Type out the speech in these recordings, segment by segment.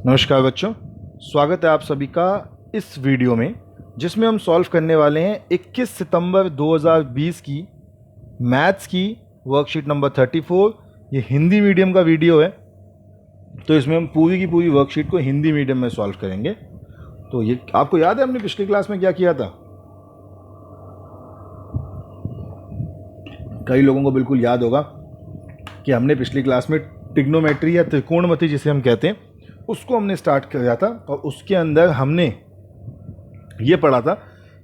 नमस्कार बच्चों, स्वागत है आप सभी का इस वीडियो में जिसमें हम सॉल्व करने वाले हैं 21 सितंबर 2020 की मैथ्स की वर्कशीट नंबर 34। ये हिंदी मीडियम का वीडियो है, तो इसमें हम पूरी की पूरी वर्कशीट को हिंदी मीडियम में सॉल्व करेंगे। तो ये आपको याद है हमने पिछली क्लास में क्या किया था? कई लोगों को बिल्कुल याद होगा कि हमने पिछली क्लास में ट्रिग्नोमेट्री या त्रिकोणमिति जिसे हम कहते हैं उसको हमने स्टार्ट किया था, और उसके अंदर हमने ये पढ़ा था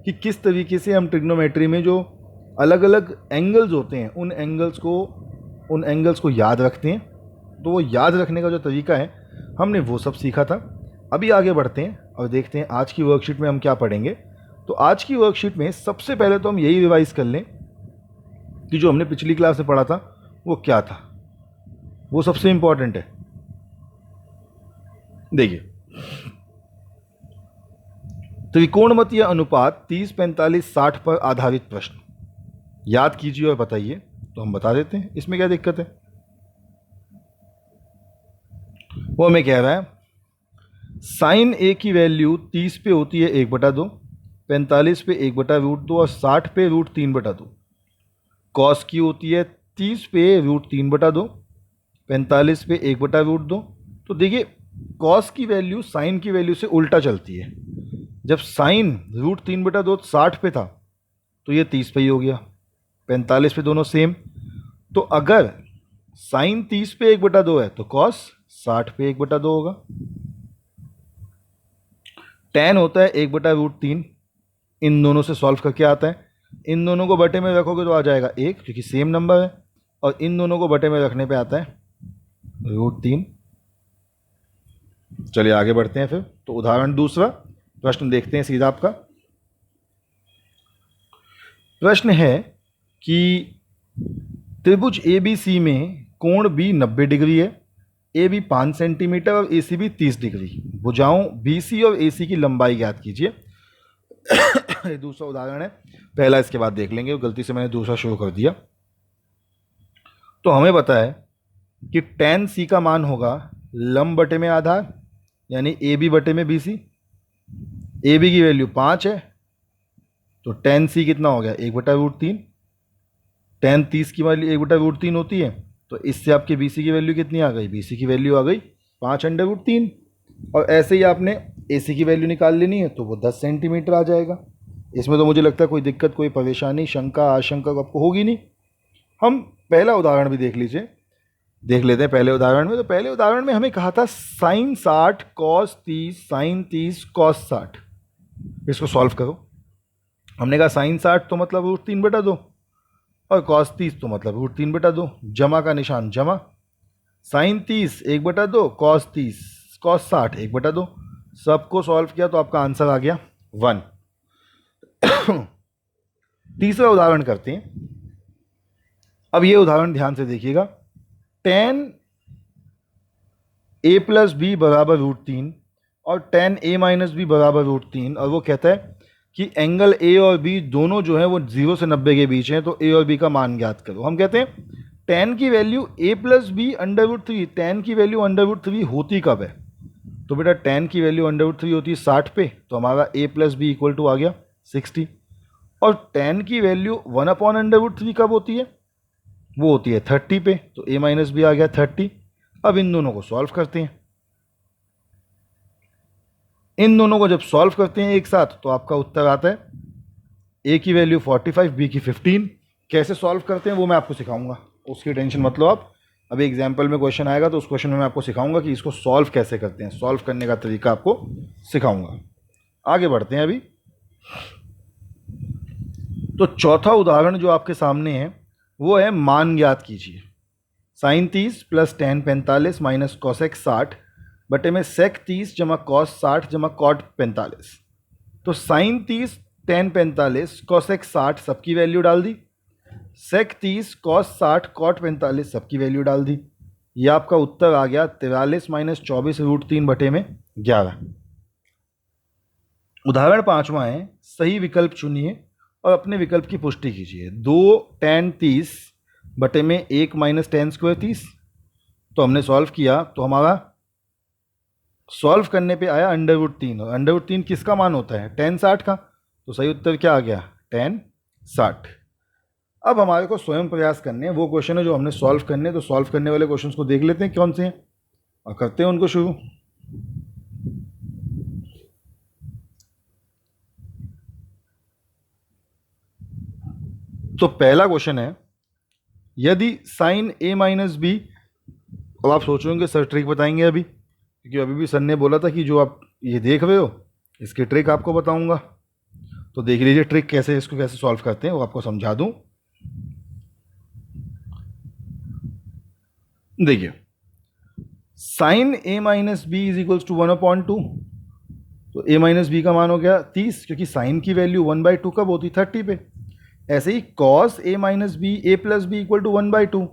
कि किस तरीके से हम ट्रिग्नोमेट्री में जो अलग अलग एंगल्स होते हैं उन एंगल्स को याद रखते हैं। तो वो याद रखने का जो तरीका है हमने वो सब सीखा था। अभी आगे बढ़ते हैं और देखते हैं आज की वर्कशीट में हम क्या पढ़ेंगे। तो आज की वर्कशीट में सबसे पहले तो हम यही रिवाइज कर लें कि जो हमने पिछली क्लास में पढ़ा था वो क्या था, वो सबसे इम्पॉर्टेंट है। देखिए, त्रिकोणमितीय अनुपात 30, 45, 60 पर आधारित प्रश्न याद कीजिए और बताइए। तो हम बता देते हैं, इसमें क्या दिक्कत है। वो हमें कह रहा है साइन ए की वैल्यू 30 पे होती है 1/2, 45 पे 1/√2 और 60 पे √3/2। कॉस की होती है 30 पे √3/2, 45 पे 1/√2। तो देखिए, कॉस की वैल्यू साइन की वैल्यू से उल्टा चलती है। जब साइन √3/2 60 पे था तो ये 30 पे ही हो गया, 45 पे दोनों सेम। तो अगर साइन 30 पे 1/2 है तो कॉस 60 पे 1/2 होगा। tan होता है 1/√3, इन दोनों से सॉल्व करके आता है। इन दोनों को बटे में रखोगे तो आ जाएगा 1, क्योंकि सेम नंबर है, और इन दोनों को बटे में रखने पे आता है √3। चलिए आगे बढ़ते हैं फिर। तो उदाहरण दूसरा, प्रश्न देखते हैं सीधा आपका। प्रश्न है कि त्रिभुज ABC में कोण B 90 डिग्री है, AB 5 सेंटीमीटर और AC भी 30 डिग्री। भुजाओं BC और AC की लंबाई ज्ञात कीजिए। ये दूसरा उदाहरण है, पहला इसके बाद देख लेंगे, गलती से मैंने दूसरा शुरू कर दिया। तो हमें पता है कि tan C का मान होगा लंब बटे में आधार, यानी AB बटे में BC। AB की वैल्यू 5 है, तो tan C कितना हो गया 1/√3। tan 30 की वैल्यू 1/√3 होती है, तो इससे आपकी BC की वैल्यू कितनी आ गई? BC की वैल्यू आ गई 5/√3। और ऐसे ही आपने AC की वैल्यू निकाल लेनी है, तो वो 10 सेंटीमीटर आ जाएगा। इसमें तो मुझे लगता है कोई दिक्कत, कोई परेशानी, शंका, आशंका आपको होगी नहीं। हम पहला उदाहरण भी देख लेते हैं पहले उदाहरण में। तो पहले उदाहरण में हमें कहा था साइन 60 कॉस 30 साइन 30 कॉस 60। इसको सॉल्व करो। हमने कहा साइन 60 तो मतलब √3/2 और कॉस 30 तो मतलब √3/2। जमा का निशान जमा। Sine 30 1/2, cos 30 cos 60 1/2। सबको सॉल्व किया तो आपका आंसर आ गया 1। तीसरा उदाहरण करते हैं। अब ये उदाहरण ध्यान से देखिएगा। tan A + B बराबर √3 और tan A - B बराबर √3, और वो कहता है कि एंगल A और B दोनों जो है वो 0 से 90 के बीच हैं, तो A और B का मान ज्ञात करो। हम कहते हैं tan की वैल्यू A + B √3, tan की वैल्यू √3 होती कब है? तो बेटा tan की वैल्यू √3 होती है 60 पे, तो हमारा A + B = आ गया 60। और tan की वैल्यू 1/√3 कब होती है? वो होती है 30 पे, तो A - B आ गया 30। अब इन दोनों को सॉल्व करते हैं। इन दोनों को जब सॉल्व करते हैं एक साथ तो आपका उत्तर आता है A की वैल्यू 45, B की 15। कैसे सॉल्व करते हैं वो मैं आपको सिखाऊंगा, उसकी टेंशन मत लो आप। अभी एग्जाम्पल में क्वेश्चन आएगा तो उस क्वेश्चन में मैं आपको सिखाऊंगा कि इसको सॉल्व कैसे करते हैं, सॉल्व करने का तरीका आपको सिखाऊंगा। आगे बढ़ते हैं अभी। तो चौथा उदाहरण जो आपके सामने है वो है मान ज्ञात कीजिए। साइन 30 + tan 45 माइनस कॉसेक 60 बटे में सेक 30 जमा कॉस 60 जमा कॉट 45। तो साइन 30 tan 45 कॉसेक 60 सबकी वैल्यू डाल दी, सेक 30 कॉस 60 कॉट 45 सबकी वैल्यू डाल दी। यह आपका उत्तर आ गया 43 - 24 √3 बटे में 11। उदाहरण पांचवा है, सही विकल्प चुनिए और अपने विकल्प की पुष्टि कीजिए। 2 tan 30 बटे में 1 - tan² 30। तो हमने सॉल्व किया तो हमारा सॉल्व करने पे आया √3, और √3 किसका मान होता है, tan 60 का, तो सही उत्तर क्या आ गया, tan 60। अब हमारे को स्वयं प्रयास करने हैं, वो क्वेश्चन है जो हमने सॉल्व करने हैं, तो सॉल्व करने वाले क्वेश्चंस को देख लेते हैं कौन से हैं और करते हैं उनको शुरू। तो पहला क्वेश्चन है, यदि साइन a माइनस बी, अब आप सोचोगे सर ट्रिक बताएंगे अभी, क्योंकि अभी भी सर ने बोला था कि जो आप ये देख रहे हो इसकी ट्रिक आपको बताऊंगा, तो देख लीजिए ट्रिक कैसे, इसको कैसे सॉल्व करते हैं वो आपको समझा दूं। देखिए sine a minus B is equals to 1/2, तो a माइनस बी का मान हो गया 30, क्योंकि साइन की वैल्यू 1/2 कब होती, 30 पे। ऐसे ही cos a minus B, a plus B equal to 1/2,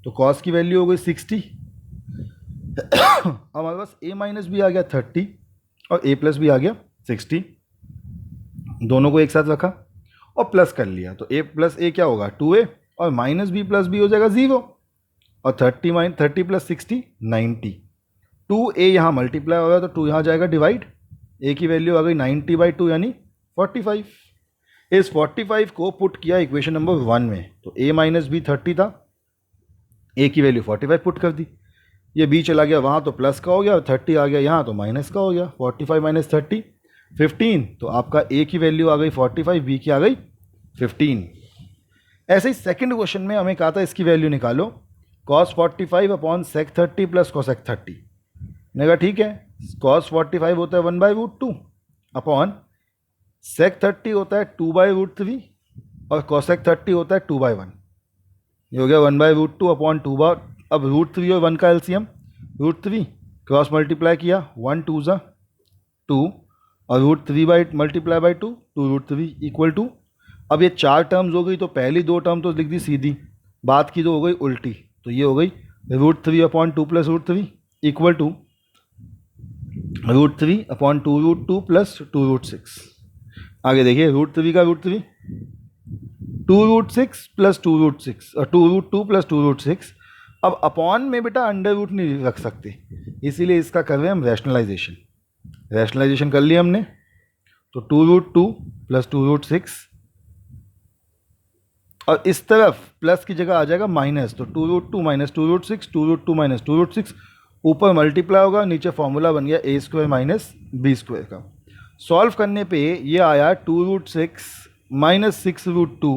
तो कॉस की वैल्यू हो गई 60। अब हमारे पास a माइनस बी आ गया 30 और a प्लस बी आ गया 60, दोनों को एक साथ रखा और प्लस कर लिया, तो a प्लस a क्या होगा 2a, और माइनस बी प्लस बी हो जाएगा 0, और 30 प्लस 60 90, 2a यहाँ मल्टीप्लाई होगा तो 2 यहाँ जाएगा डिवाइड, a की वैल्यू आ गई 90/2 यानी 45। इस 45 को पुट किया इक्वेशन नंबर 1 में, तो a माइनस बी 30 था, a की वैल्यू 45 पुट कर दी, ये b चला गया वहाँ तो प्लस का हो गया, और 30 आ गया यहाँ तो माइनस का हो गया, 45 माइनस 30 15, तो आपका a की वैल्यू आ गई 45, b की आ गई 15। ऐसे ही सेकंड क्वेश्चन में हमें कहा था इसकी वैल्यू निकालो, cos 45 upon sec 30 plus cosec 30, मैंने कहा ठीक है, cos 45 होता है 1/√2 अपॉन sec 30 होता है 2/√3 और cosec 30 होता है 2/1, ये हो गया 1/√2 अपॉन 2, अब √3 और 1 का एलसीएम √3, क्रॉस मल्टीप्लाई किया 1 2 ज़ा 2 और √3 मल्टीप्लाई बाई 2 2√3 इक्वल टू, अब ये 4 टर्म्स हो गई, तो पहली 2 टर्म तो लिख दी सीधी, बात की तो हो गई उल्टी, तो ये हो गई √3 upon 2 plus √3 equal to √3 upon 2√2 plus 2√6। आगे देखिए √3 का √3 2√6 प्लस 2√6 और 2√2 प्लस 2√6, अब अपॉन में बेटा अंडर रूट नहीं रख सकते, इसीलिए इसका कर रहे हैं हम रैशनलाइजेशन, रैशनलाइजेशन कर लिया हमने, तो 2√2 प्लस 2√6 और इस तरफ प्लस की जगह आ जाएगा माइनस, तो 2√2 माइनस 2√6, 2√2 माइनस 2√6, ऊपर मल्टीप्लाई होगा, नीचे फॉर्मूला बन गया a² माइनस b² का। सॉल्व करने पे ये आया 2√6 माइनस 6√2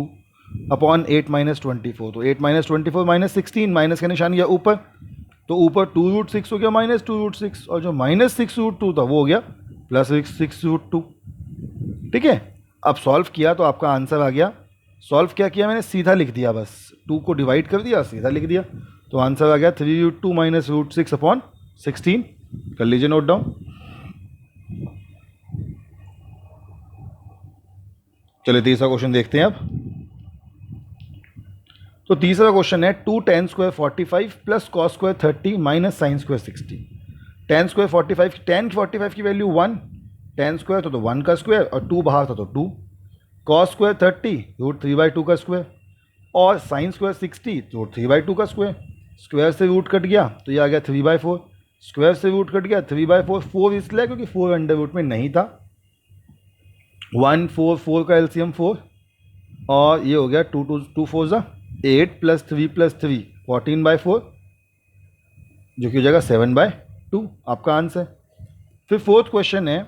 अपॉन 8 माइनस 24, तो 8 माइनस 24 माइनस 16, माइनस का निशान गया ऊपर, तो ऊपर 2√6 हो गया माइनस 2√6, और जो माइनस 6√2 था वो हो गया प्लस 6√2। ठीक है, अब सॉल्व किया तो आपका आंसर आ गया, सॉल्व क्या किया मैंने, सीधा लिख दिया, बस 2 को डिवाइड कर दिया सीधा लिख दिया, तो आंसर आ गया 3√2 माइनस √6 अपॉन 16, कर लीजिए नोट डाउन। चलिए तीसरा क्वेश्चन देखते हैं अब। तो तीसरा क्वेश्चन है 2 tan² 45 plus cos² 30 minus sin² 60, tan² 45, tan 45 की वैल्यू 1, tan² तो 1 का स्क्वायर और 2 बाहर था तो 2, cos² 30 √3/2 का स्क्वायर और sin² 60 तो √3/2 का स्क्वायर, स्क्वायर से रूट कट गया तो ये आ गया 3/4, स्क्वायर से रूट कट गया 3/4, 4 इसलिए क्योंकि 4 अंडर रूट में नहीं था, 1 4 4 का एलसीएम 4 और ये हो गया 2 2 4 ज़ा 8 प्लस 3 प्लस 3 14/4, जो कि हो जाएगा 7/2 आपका आंसर। फिर फोर्थ क्वेश्चन है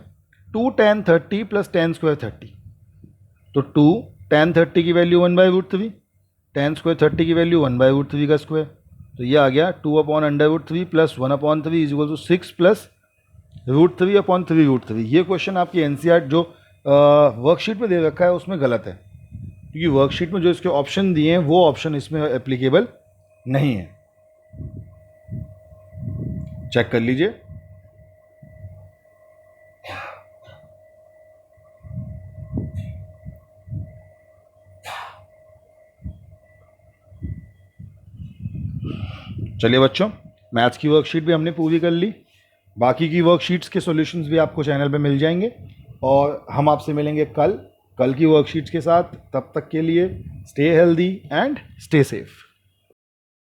2 tan 30 प्लस tan² 30, तो 2 tan 30 की वैल्यू 1/√3, tan² 30 की वैल्यू 1/√3 का स्क्वायर, तो ये आ गया 2 अपॉन अंडर√3 plus 1/3 is equal to 6 plus √3 upon 3√3। ये क्वेश्चन आपकी एनसीईआरटी जो वर्कशीट में दे रखा है उसमें गलत है, क्योंकि वर्कशीट में जो इसके ऑप्शन दिए हैं वो ऑप्शन इसमें एप्लीकेबल नहीं है, चेक कर लीजिए। चलिए बच्चों, मैथ्स की वर्कशीट भी हमने पूरी कर ली, बाकी की वर्कशीट्स के सॉल्यूशंस भी आपको चैनल पे मिल जाएंगे और हम आपसे मिलेंगे कल की वर्कशीट्स के साथ। तब तक के लिए stay healthy and stay safe.